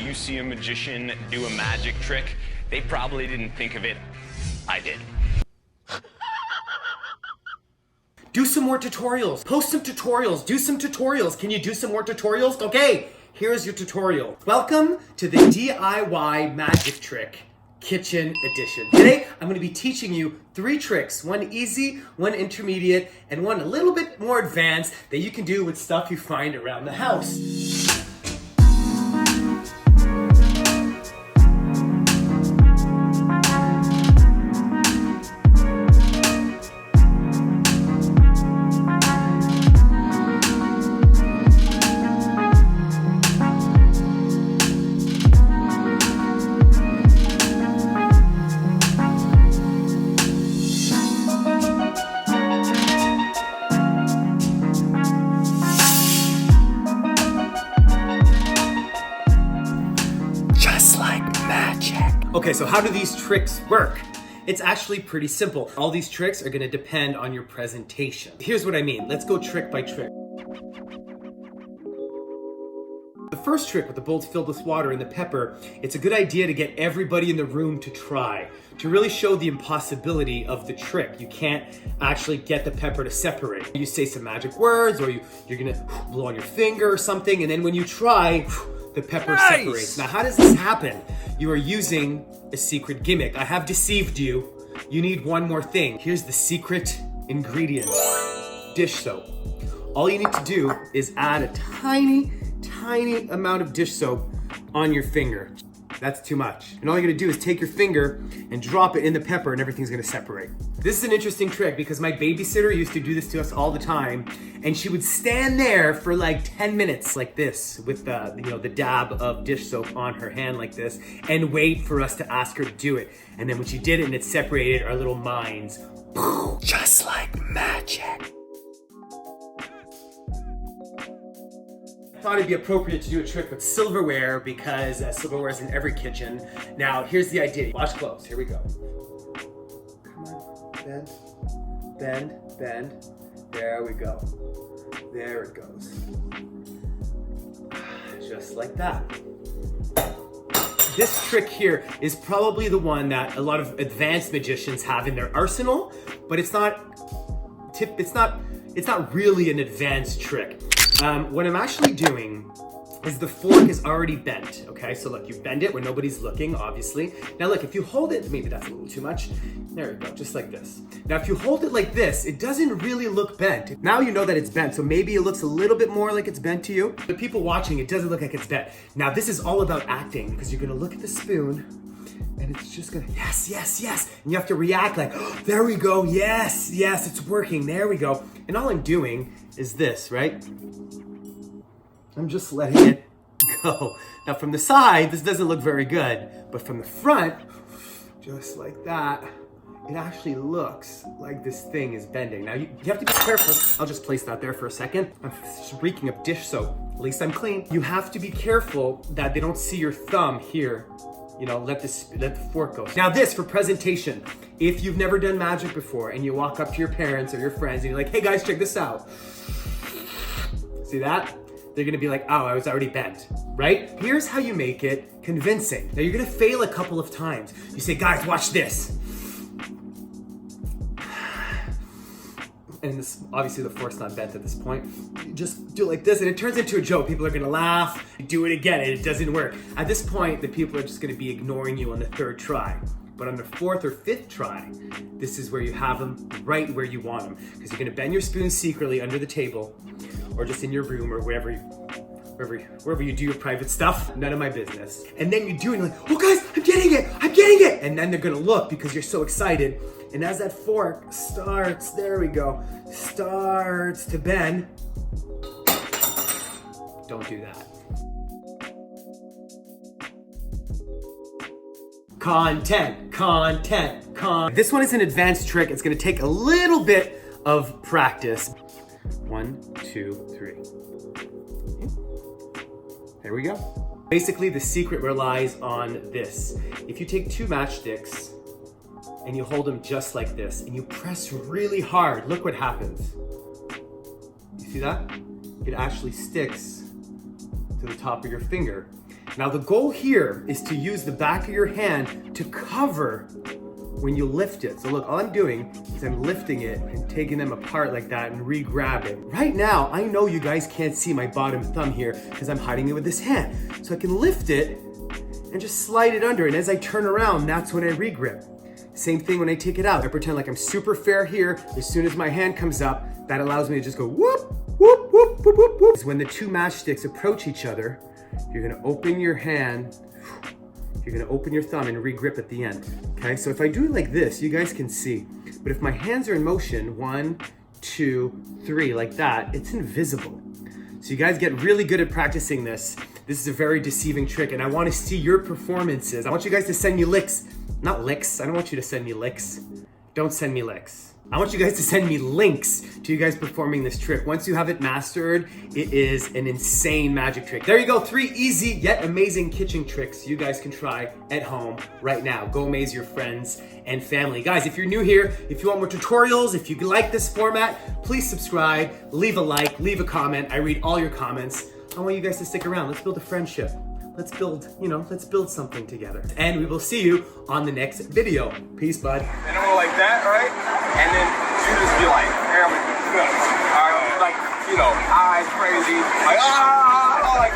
you see a magician do a magic trick, they probably didn't think of it. I did. Do some more tutorials. Post some tutorials. Do some tutorials. Can you do some more tutorials? Okay, here's your tutorial. Welcome to the DIY magic trick kitchen edition. Today, I'm going to be teaching you 3 tricks. One easy, one intermediate, and one a little bit more advanced that you can do with stuff you find around the house. Okay, so how do these tricks work? It's actually pretty simple. All these tricks are gonna depend on your presentation. Here's what I mean. Let's go trick by trick. The first trick with the bowls filled with water and the pepper, it's a good idea to get everybody in the room to try, to really show the impossibility of the trick. You can't actually get the pepper to separate. You say some magic words, or you're gonna blow on your finger or something, and then when you try, the pepper separates. Now, how does this happen? You are using a secret gimmick. I have deceived you. You need one more thing. Here's the secret ingredient: dish soap. All you need to do is add a tiny amount of dish soap on your finger. That's too much. And all you're gonna do is take your finger and drop it in the pepper and everything's gonna separate. This is an interesting trick because my babysitter used to do this to us all the time, and she would stand there for like 10 minutes like this with the dab of dish soap on her hand like this and wait for us to ask her to do it. And then when she did it and it separated, our little minds, just like magic. I thought it'd be appropriate to do a trick with silverware because silverware is in every kitchen. Now, here's the idea. Watch close. Here we go. Come on. Bend, bend, bend. There we go. There it goes. Just like that. This trick here is probably the one that a lot of advanced magicians have in their arsenal, but it's not really an advanced trick. What I'm actually doing is the fork is already bent, okay? So look, you bend it when nobody's looking, obviously. Now look, if you hold it, maybe that's a little too much. There we go, just like this. Now if you hold it like this, it doesn't really look bent. Now you know that it's bent, so maybe it looks a little bit more like it's bent to you. The people watching, it doesn't look like it's bent. Now this is all about acting, because you're gonna look at the spoon, and it's just gonna, yes, yes, yes. And you have to react like, oh, there we go, yes, yes, it's working, there we go. And all I'm doing is this, right? I'm just letting it go. Now from the side, this doesn't look very good, but from the front, just like that, it actually looks like this thing is bending. Now you have to be careful. I'll just place that there for a second. I'm reeking of dish soap. At least I'm clean. You have to be careful that they don't see your thumb here. You know, let the fork go. Now this, for presentation, if you've never done magic before and you walk up to your parents or your friends and you're like, hey guys, check this out. See that? They're gonna be like, oh, I was already bent, right? Here's how you make it convincing. Now you're gonna fail a couple of times. You say, guys, watch this. And this, obviously the fork's not bent at this point. You just do it like this and it turns into a joke. People are gonna laugh, do it again, and it doesn't work. At this point, the people are just gonna be ignoring you on the 3rd try. But on the 4th or 5th try, this is where you have them right where you want them. Because you're gonna bend your spoon secretly under the table, or just in your room, or wherever you do your private stuff. None of my business. And then you're doing like, oh guys, I'm getting it! And then they're gonna look because you're so excited. And as that fork starts, there we go, starts to bend, don't do that. Content. This one is an advanced trick. It's gonna take a little bit of practice. 1, 2, 3. There we go. Basically, the secret relies on this. If you take 2 matchsticks and you hold them just like this and you press really hard, look what happens. You see that? It actually sticks to the top of your finger. Now the goal here is to use the back of your hand to cover when you lift it. So look, all I'm doing is I'm lifting it and taking them apart like that and re-grab it. Right now, I know you guys can't see my bottom thumb here because I'm hiding it with this hand. So I can lift it and just slide it under. And as I turn around, that's when I re-grip. Same thing when I take it out. I pretend like I'm super fair here. As soon as my hand comes up, that allows me to just go whoop, whoop, whoop, whoop, whoop, whoop. When the two matchsticks approach each other, you're gonna open your hand, you're gonna open your thumb and re-grip at the end, okay? So if I do it like this, you guys can see. But if my hands are in motion, 1, 2, 3, like that, it's invisible. So you guys get really good at practicing this. This is a very deceiving trick, and I wanna see your performances. I want you guys to send me licks. Not licks, I don't want you to send me licks. Don't send me licks. I want you guys to send me links to you guys performing this trick. Once you have it mastered, it is an insane magic trick. There you go, 3 easy yet amazing kitchen tricks you guys can try at home right now. Go amaze your friends and family. Guys, if you're new here, if you want more tutorials, if you like this format, please subscribe, leave a like, leave a comment. I read all your comments. I want you guys to stick around. Let's build a friendship. Let's build, let's build something together. And we will see you on the next video. Peace, bud. And I'm like that, right? And then you just be like, everything good. All right, like, eyes crazy, like, like